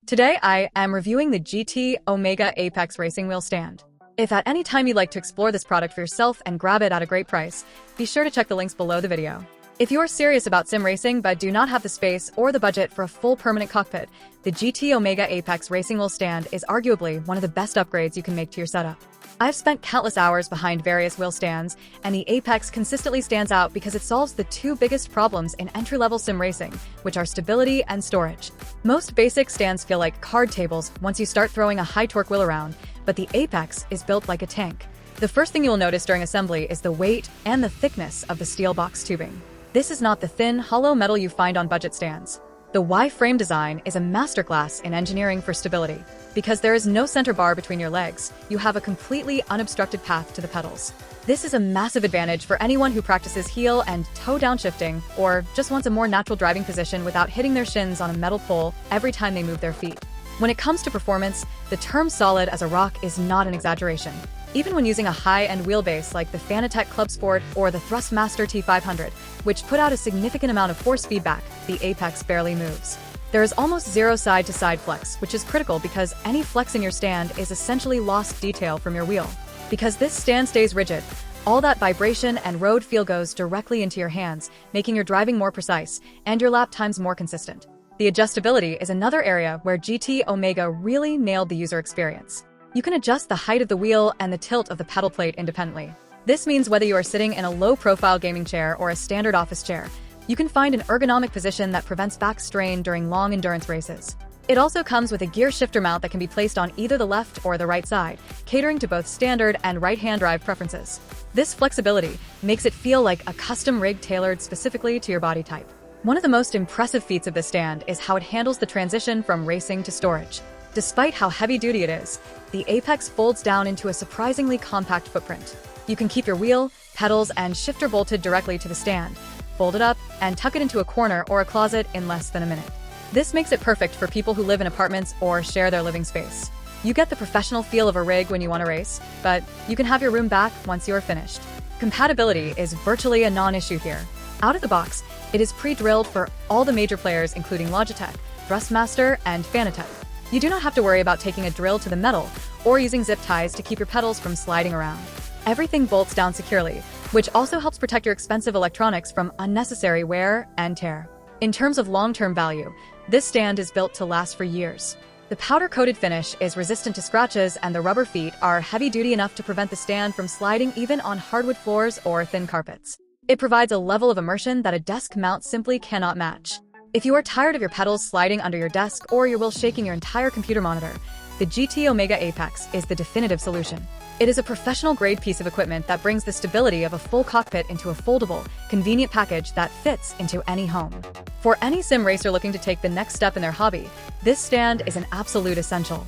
Today I am reviewing the GT Omega Apex Racing Wheel Stand. If at any time you'd like to explore this product for yourself and grab it at a great price, be sure to check the links below the video. If you're serious about sim racing but do not have the space or the budget for a full permanent cockpit, the GT Omega Apex Racing Wheel Stand is arguably one of the best upgrades you can make to your setup. I've spent countless hours behind various wheel stands, and the Apex consistently stands out because it solves the two biggest problems in entry-level sim racing, which are stability and storage. Most basic stands feel like card tables once you start throwing a high-torque wheel around, but the Apex is built like a tank. The first thing you will notice during assembly is the weight and the thickness of the steel box tubing. This is not the thin, hollow metal you find on budget stands. The Y-frame design is a masterclass in engineering for stability. Because there is no center bar between your legs, you have a completely unobstructed path to the pedals. This is a massive advantage for anyone who practices heel and toe downshifting or just wants a more natural driving position without hitting their shins on a metal pole every time they move their feet. When it comes to performance, the term solid as a rock is not an exaggeration. Even when using a high-end wheelbase like the Fanatec ClubSport or the Thrustmaster T300, which put out a significant amount of force feedback, the Apex barely moves. There is almost zero side-to-side flex, which is critical because any flex in your stand is essentially lost detail from your wheel. Because this stand stays rigid, all that vibration and road feel goes directly into your hands, making your driving more precise and your lap times more consistent. The adjustability is another area where GT Omega really nailed the user experience. You can adjust the height of the wheel and the tilt of the pedal plate independently. This means whether you are sitting in a low-profile gaming chair or a standard office chair, you can find an ergonomic position that prevents back strain during long endurance races. It also comes with a gear shifter mount that can be placed on either the left or the right side, catering to both standard and right-hand drive preferences. This flexibility makes it feel like a custom rig tailored specifically to your body type. One of the most impressive feats of this stand is how it handles the transition from racing to storage. Despite how heavy-duty it is, the Apex folds down into a surprisingly compact footprint. You can keep your wheel, pedals, and shifter bolted directly to the stand, fold it up, and tuck it into a corner or a closet in less than a minute. This makes it perfect for people who live in apartments or share their living space. You get the professional feel of a rig when you want to race, but you can have your room back once you are finished. Compatibility is virtually a non-issue here. Out of the box, it is pre-drilled for all the major players including Logitech, Thrustmaster, and Fanatec. You do not have to worry about taking a drill to the metal or using zip ties to keep your pedals from sliding around. Everything bolts down securely, which also helps protect your expensive electronics from unnecessary wear and tear. In terms of long-term value, this stand is built to last for years. The powder-coated finish is resistant to scratches, and the rubber feet are heavy-duty enough to prevent the stand from sliding even on hardwood floors or thin carpets. It provides a level of immersion that a desk mount simply cannot match. If you are tired of your pedals sliding under your desk or your wheel shaking your entire computer monitor, the GT Omega Apex is the definitive solution. It is a professional-grade piece of equipment that brings the stability of a full cockpit into a foldable, convenient package that fits into any home. For any sim racer looking to take the next step in their hobby, this stand is an absolute essential.